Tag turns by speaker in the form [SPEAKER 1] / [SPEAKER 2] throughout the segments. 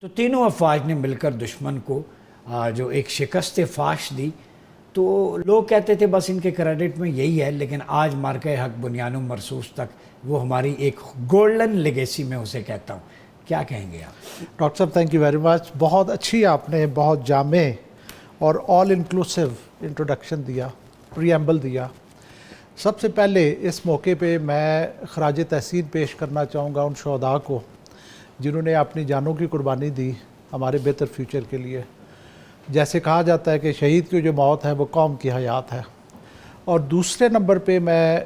[SPEAKER 1] تو تینوں افواج نے مل کر دشمن کو جو ایک شکست فاش دی، تو لوگ کہتے تھے بس ان کے کریڈٹ میں یہی ہے، لیکن آج مارکہ حق بنیان و مرصوص تک وہ ہماری ایک گولڈن لیگیسی میں اسے کہتا ہوں. کیا کہیں گے آپ؟
[SPEAKER 2] ڈاکٹر صاحب تھینک یو ویری مچ. بہت اچھی آپ نے بہت جامع اور آل انکلوسیو انٹروڈکشن دیا، پریمبل دیا. سب سے پہلے اس موقع پہ میں خراج تحسین پیش کرنا چاہوں گا ان شہداء کو جنہوں نے اپنی جانوں کی قربانی دی ہمارے بہتر فیوچر کے لیے. جیسے کہا جاتا ہے کہ شہید کی جو موت ہے وہ قوم کی حیات ہے. اور دوسرے نمبر پہ میں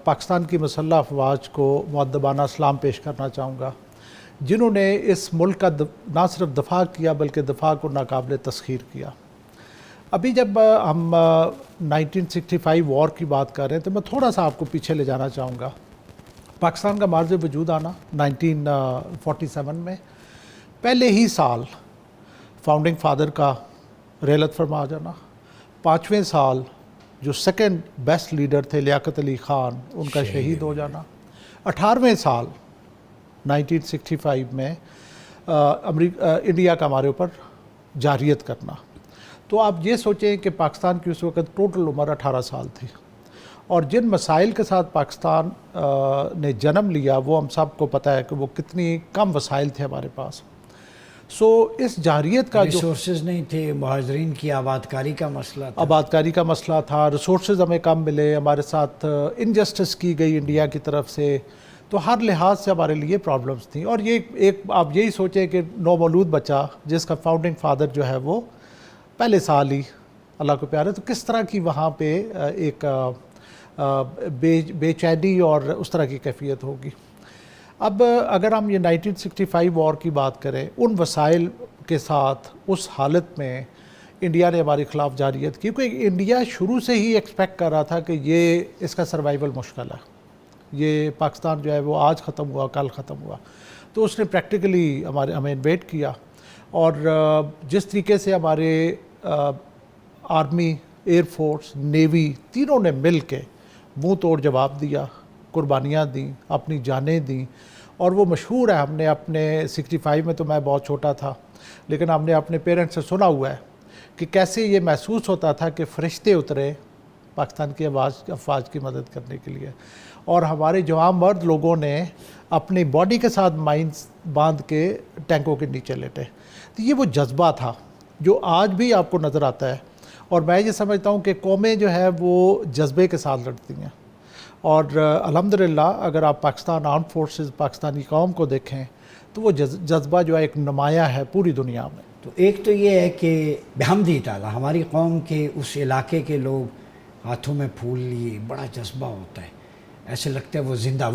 [SPEAKER 2] پاکستان کی مسلح افواج کو مؤدبانہ سلام پیش کرنا چاہوں گا جنہوں نے اس ملک کا نہ صرف دفاع کیا بلکہ دفاع کو ناقابل تسخیر کیا. ابھی جب ہم 1965 وار کی بات کر رہے ہیں تو میں تھوڑا سا آپ کو پیچھے لے جانا چاہوں گا. پاکستان کا معرض وجود آنا 1947 میں، پہلے ہی سال فاؤنڈنگ فادر کا رحلت فرما جانا، 5ویں سال جو سیکنڈ بیسٹ لیڈر تھے لیاقت علی خان ان کا شہید ہو جانا، 18ویں سال 1965 میں انڈیا کا ہمارے اوپر جارحیت کرنا. تو آپ یہ سوچیں کہ پاکستان کی اس وقت ٹوٹل عمر 18 سال تھی، اور جن مسائل کے ساتھ پاکستان نے جنم لیا وہ ہم سب کو پتہ ہے کہ وہ کتنی کم وسائل تھے ہمارے پاس. سو اس جارحیت کا جو
[SPEAKER 1] ریسورسز نہیں تھے، مہاجرین کی آبادکاری کا مسئلہ تھا،
[SPEAKER 2] آبادکاری کا مسئلہ تھا، ریسورسز ہمیں کم ملے، ہمارے ساتھ انجسٹس کی گئی انڈیا کی طرف سے، تو ہر لحاظ سے ہمارے لیے پرابلمس تھیں. اور یہ ایک آپ یہی سوچیں کہ نومولود بچہ جس کا فاؤنڈنگ فادر جو ہے وہ پہلے سال ہی اللہ کو پیارے، تو کس طرح کی وہاں پہ ایک بے چینی اور اس طرح کی کیفیت ہوگی. اب اگر ہم یہ 1965 وار کی بات کریں، ان وسائل کے ساتھ اس حالت میں انڈیا نے ہمارے خلاف جارحیت کی، کیونکہ انڈیا شروع سے ہی ایکسپیکٹ کر رہا تھا کہ یہ اس کا سروائیول مشکل ہے، یہ پاکستان جو ہے وہ آج ختم ہوا کل ختم ہوا. تو اس نے پریکٹیکلی ہمیں انویٹ کیا، اور جس طریقے سے ہمارے آرمی، ایئر فورس، نیوی تینوں نے مل کے منہ توڑ جواب دیا، قربانیاں دیں، اپنی جانیں دیں. اور وہ مشہور ہے، ہم نے اپنے 65 میں تو میں بہت چھوٹا تھا، لیکن ہم نے اپنے پیرنٹس سے سنا ہوا ہے کہ کیسے یہ محسوس ہوتا تھا کہ فرشتے اترے پاکستان کی افواج کی مدد کرنے کے لیے، اور ہمارے جوان مرد لوگوں نے اپنی باڈی کے ساتھ مائنز باندھ کے ٹینکوں کے نیچے لیٹے. تو یہ وہ جذبہ تھا جو آج بھی آپ کو نظر آتا ہے. اور میں یہ سمجھتا ہوں کہ قومیں جو ہے وہ جذبے کے ساتھ لڑتی ہیں، اور الحمدللہ اگر آپ پاکستان آرم فورسز، پاکستانی قوم کو دیکھیں تو وہ جذبہ جو ہے ایک نمایاں ہے پوری دنیا میں.
[SPEAKER 1] تو ایک تو یہ ہے کہ بحمدی تعالیٰ ہماری قوم کے اس علاقے کے لوگ ہاتھوں میں پھول لیے، بڑا جذبہ ہوتا ہے، ایسے لگتا ہے وہ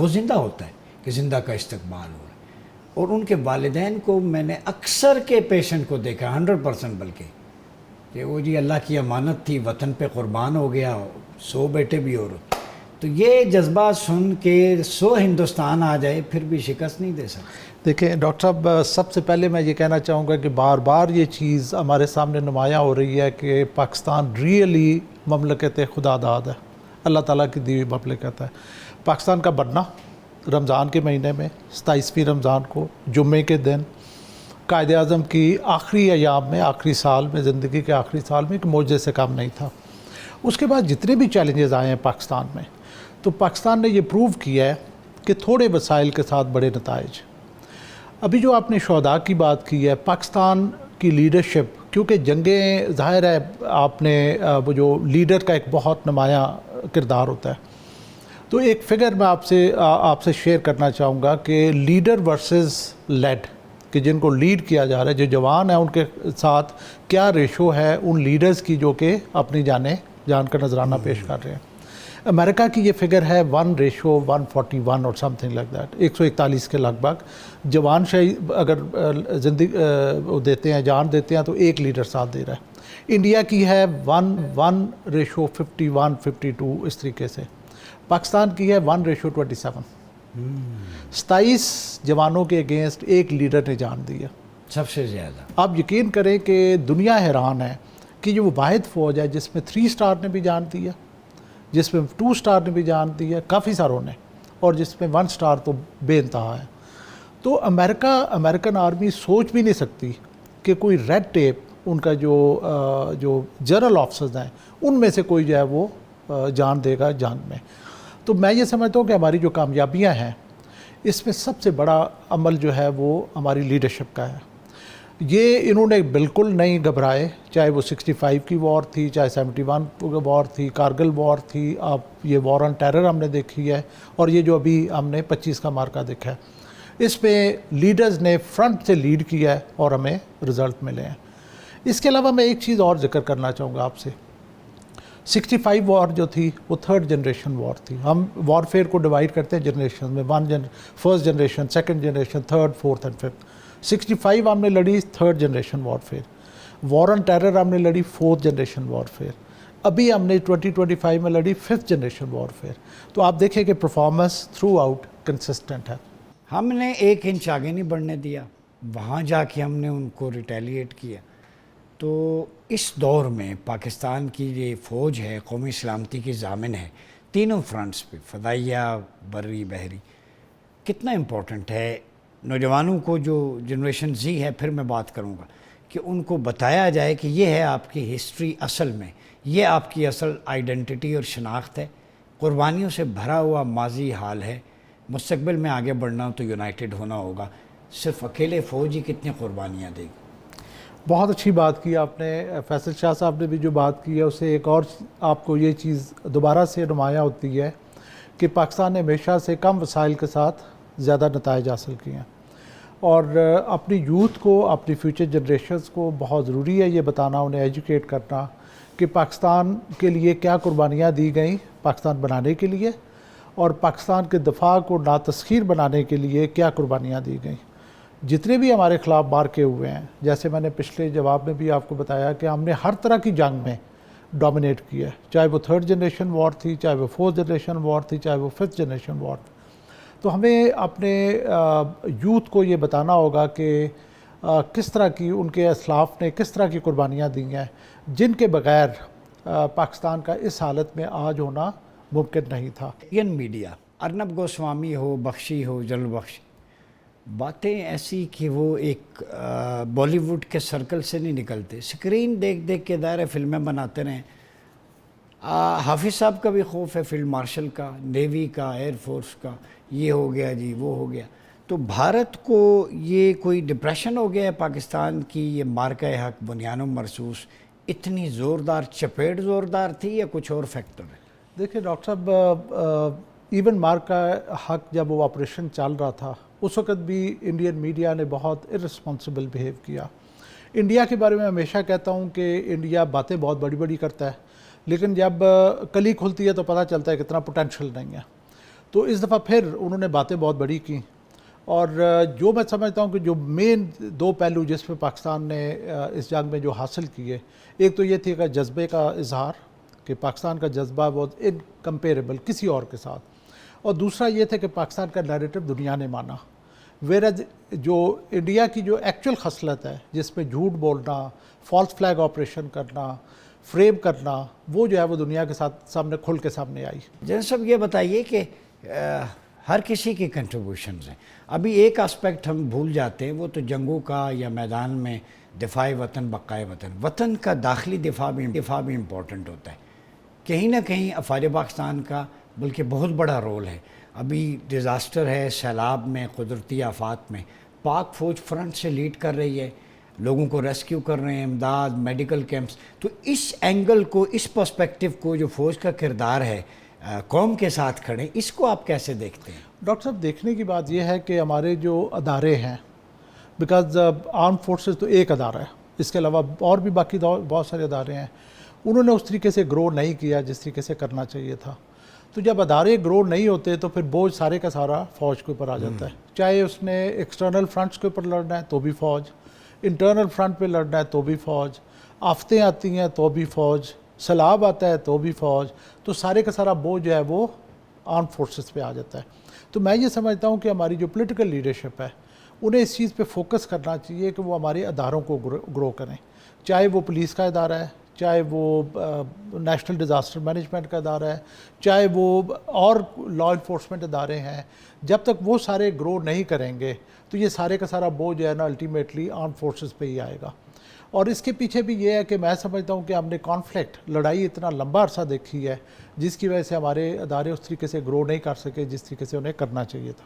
[SPEAKER 1] زندہ ہوتا ہے کہ زندہ کا استقبال ہو رہا ہے. اور ان کے والدین کو میں نے اکثر کے پیشنٹ کو دیکھا، 100% بلکہ، کہ وہ جی اللہ کی امانت تھی، وطن پہ قربان ہو گیا، 100 بیٹے بھی اور. تو یہ جذبہ سن کے 100 ہندوستان آ جائے پھر بھی شکست نہیں دے سکتے.
[SPEAKER 2] دیکھیں ڈاکٹر صاحب، سب سے پہلے میں یہ کہنا چاہوں گا کہ بار بار یہ چیز ہمارے سامنے نمایاں ہو رہی ہے کہ پاکستان ریئلی مملکت خدا داد ہے، اللہ تعالیٰ کی دی ہوئی مملکت ہے. پاکستان کا بننا رمضان کے مہینے میں 27ویں رمضان کو جمعے کے دن قائد اعظم کی آخری ایام میں، آخری سال میں، زندگی کے آخری سال میں ایک معجزے سے کام نہیں تھا. اس کے بعد جتنے بھی چیلنجز آئے ہیں پاکستان میں، تو پاکستان نے یہ پروو کیا ہے کہ تھوڑے وسائل کے ساتھ بڑے نتائج. ابھی جو آپ نے شہداء کی بات کی ہے، پاکستان کی لیڈرشپ، کیونکہ جنگیں ظاہر ہے آپ نے وہ جو لیڈر کا ایک بہت نمایاں کردار ہوتا ہے. تو ایک فگر میں آپ سے شیئر کرنا چاہوں گا کہ لیڈر ورسز لیڈ، کہ جن کو لیڈ کیا جا رہا ہے، جو جوان ہیں ان کے ساتھ کیا ریشو ہے ان لیڈرز کی جو کہ اپنی جان کا نذرانہ پیش کر رہے ہیں. امریکہ کی یہ فگر ہے 1:141 اور سم تھنگ لائک دیٹ، 141 کے لگ بھگ جوان شہید اگر دیتے ہیں، جان دیتے ہیں، تو ایک لیڈر ساتھ دے رہا ہے. انڈیا کی ہے 1:51 اس طریقے سے. پاکستان کی ہے 1:27. 27 جوانوں کے اگینسٹ ایک لیڈر نے جان دی ہے،
[SPEAKER 1] سب سے زیادہ.
[SPEAKER 2] آپ یقین کریں کہ دنیا حیران ہے کہ یہ وہ واحد فوج ہے جس میں 3 اسٹار نے بھی جان دی ہے، جس میں 2 اسٹار نے بھی جان دی ہے، کافی ساروں نے، اور جس میں 1 اسٹار تو بے انتہا ہے. تو امریکن آرمی سوچ بھی نہیں سکتی کہ کوئی ریڈ ٹیپ ان کا جو جنرل آفسرز ہیں ان میں سے کوئی جو ہے وہ جان دے گا جنگ میں. تو میں یہ سمجھتا ہوں کہ ہماری جو کامیابیاں ہیں اس میں سب سے بڑا عمل جو ہے وہ ہماری لیڈرشپ کا ہے. یہ انہوں نے بالکل نہیں گھبرائے, چاہے وہ 65 کی وار تھی, چاہے 71 وار تھی, کارگل وار تھی, آپ یہ وار آن ٹیرر ہم نے دیکھی ہے, اور یہ جو ابھی ہم نے 25 کا مارکا دیکھا ہے. اس پہ لیڈرز نے فرنٹ سے لیڈ کیا ہے اور ہمیں رزلٹ ملے ہیں. اس کے علاوہ میں ایک چیز اور ذکر کرنا چاہوں گا آپ سے. 65 وار جو تھی وہ تھرڈ جنریشن وار تھی. ہم وار فیئر کو ڈیوائڈ کرتے ہیں جنریشن میں, first generation, second generation, third, fourth and fifth. 65 ہم نے لڑی third generation warfare. War on terror ہم نے لڑی فورتھ جنریشن وار فیئر. ابھی ہم نے 2025 میں لڑی ففتھ جنریشن وار فیئر. تو آپ دیکھیں کہ پرفارمنس تھرو آؤٹ کنسسٹنٹ ہے.
[SPEAKER 1] ہم نے 1 انچ آگے نہیں بڑھنے دیا, وہاں جا کے ہم نے ان کو ریٹیلیٹ کیا. تو اس دور میں پاکستان کی یہ فوج ہے, قومی سلامتی کی ضامن ہے تینوں فرنٹس پہ, فضائیہ, بری, بحری. کتنا امپورٹنٹ ہے نوجوانوں کو, جو جنریشن زی ہے, پھر میں بات کروں گا, کہ ان کو بتایا جائے کہ یہ ہے آپ کی ہسٹری, اصل میں یہ آپ کی اصل آئیڈینٹی اور شناخت ہے. قربانیوں سے بھرا ہوا ماضی حال ہے. مستقبل میں آگے بڑھنا ہو تو یونائٹڈ ہونا ہوگا. صرف اکیلے فوج ہی کتنی قربانیاں دے گی.
[SPEAKER 2] بہت اچھی بات کی آپ نے. فیصل شاہ صاحب نے بھی جو بات کی ہے اس سے ایک اور آپ کو یہ چیز دوبارہ سے نمایاں ہوتی ہے کہ پاکستان نے ہمیشہ سے کم وسائل کے ساتھ زیادہ نتائج حاصل کیے ہیں, اور اپنی یوتھ کو, اپنی فیوچر جنریشنز کو بہت ضروری ہے یہ بتانا, انہیں ایجوکیٹ کرنا کہ پاکستان کے لیے کیا قربانیاں دی گئیں پاکستان بنانے کے لیے, اور پاکستان کے دفاع کو ناتسخیر بنانے کے لیے کیا قربانیاں دی گئیں. جتنے بھی ہمارے خلاف مارکے ہوئے ہیں, جیسے میں نے پچھلے جواب میں بھی آپ کو بتایا کہ ہم نے ہر طرح کی جنگ میں ڈومینیٹ کیا ہے, چاہے وہ تھرڈ جنریشن وار تھی, چاہے وہ فورتھ جنریشن وار تھی, چاہے وہ ففتھ جنریشن وار تھی. تو ہمیں اپنے یوتھ کو یہ بتانا ہوگا کہ کس طرح کی ان کے اسلاف نے کس طرح کی قربانیاں دی ہیں, جن کے بغیر پاکستان کا اس حالت میں آج ہونا ممکن نہیں تھا.
[SPEAKER 1] انڈین میڈیا, ارنب گوسوامی ہو, بخشی ہو, جنرل بخشی, باتیں ایسی کہ وہ ایک بالی ووڈ کے سرکل سے نہیں نکلتے. اسکرین دیکھ دیکھ کے دائرے فلمیں بناتے رہیں. حافظ صاحب کا بھی خوف ہے, فیلڈ مارشل کا, نیوی کا, ایئر فورس کا, یہ ہو گیا جی, وہ ہو گیا. تو بھارت کو یہ کوئی ڈپریشن ہو گیا ہے پاکستان کی یہ مارکہ حق بنیان و مرصوص, اتنی زوردار چپیٹ زوردار تھی یا کچھ اور فیکٹر ہے؟
[SPEAKER 2] دیکھیں ڈاکٹر صاحب, ایون مارکہ حق جب وہ آپریشن چل رہا تھا اس وقت بھی انڈین میڈیا نے بہت ارسپانسبل بیہیو کیا. انڈیا کے بارے میں ہمیشہ کہتا ہوں کہ انڈیا باتیں بہت بڑی بڑی کرتا ہے, لیکن جب کلی کھلتی ہے تو پتہ چلتا ہے کہ اتنا پوٹینشیل نہیں ہے. تو اس دفعہ پھر انہوں نے باتیں بہت بڑی کی, اور جو میں سمجھتا ہوں کہ جو مین 2 پہلو جس پہ پاکستان نے اس جنگ میں جو حاصل کیے, ایک تو یہ تھی کہ جذبے کا اظہار, کہ پاکستان کا جذبہ بہت انکمپیریبل کسی اور کے ساتھ, اور دوسرا یہ تھا کہ پاکستان کا نیریٹو دنیا نے مانا. ویرز جو انڈیا کی جو ایکچوئل خصلت ہے جس میں جھوٹ بولنا, فالس فلیگ آپریشن کرنا, فریم کرنا, وہ جو ہے وہ دنیا کے ساتھ سامنے کھل کے سامنے آئی.
[SPEAKER 1] جنرل صاحب یہ بتائیے کہ ہر کسی کی کنٹریبیوشنز ہیں. ابھی ایک اسپیکٹ ہم بھول جاتے ہیں, وہ تو جنگوں کا یا میدان میں دفاع وطن, بقائے وطن. وطن کا داخلی دفاع بھی امپورٹنٹ ہوتا ہے. کہیں نہ کہیں افواج پاکستان کا بلکہ بہت بڑا رول ہے. ابھی ڈیزاسٹر ہے, سیلاب میں, قدرتی آفات میں, پاک فوج فرنٹ سے لیڈ کر رہی ہے, لوگوں کو ریسکیو کر رہے ہیں, امداد, میڈیکل کیمپس. تو اس اینگل کو, اس پرسپیکٹیو کو, جو فوج کا کردار ہے قوم کے ساتھ کھڑے, اس کو آپ کیسے دیکھتے ہیں؟
[SPEAKER 2] ڈاکٹر صاحب دیکھنے کی بات یہ ہے کہ ہمارے جو ادارے ہیں, بیکاز آرم فورسز تو ایک ادارہ ہے, اس کے علاوہ اور بھی باقی بہت سارے ادارے ہیں, انہوں نے اس طریقے سے گرو نہیں کیا جس طریقے سے کرنا چاہیے تھا. تو جب ادارے گرو نہیں ہوتے تو پھر بوجھ سارے کا سارا فوج کے اوپر آ جاتا ہے. چاہے اس نے ایکسٹرنل فرنٹس کے اوپر لڑنا ہے تو بھی فوج, انٹرنل فرنٹ پہ لڑنا ہے تو بھی فوج, آفتیں آتی ہیں تو بھی فوج, سیلاب آتا ہے تو بھی فوج. تو سارے کا سارا بوجھ جو ہے وہ آرم فورسز پہ آ جاتا ہے. تو میں یہ سمجھتا ہوں کہ ہماری جو پولیٹیکل لیڈرشپ ہے انہیں اس چیز پہ فوکس کرنا چاہیے کہ وہ ہمارے اداروں کو گرو کریں, چاہے وہ پولیس کا ادارہ ہے, چاہے وہ نیشنل ڈیزاسٹر مینجمنٹ کا ادارہ ہے، چاہے وہ اور لا انفورسمنٹ ادارے ہیں، جب تک وہ سارے گرو نہیں کریں گے تو یہ سارے کا سارا بوجھ جو ہے نا الٹیمیٹلی آرم فورسز پہ ہی آئے گا. اور اس کے پیچھے بھی یہ ہے کہ میں سمجھتا ہوں کہ ہم نے کانفلکٹ، لڑائی اتنا لمبا عرصہ دیکھی ہے جس کی وجہ سے ہمارے ادارے اس طریقے سے گرو نہیں کر سکے جس طریقے سے انہیں کرنا چاہیے تھا.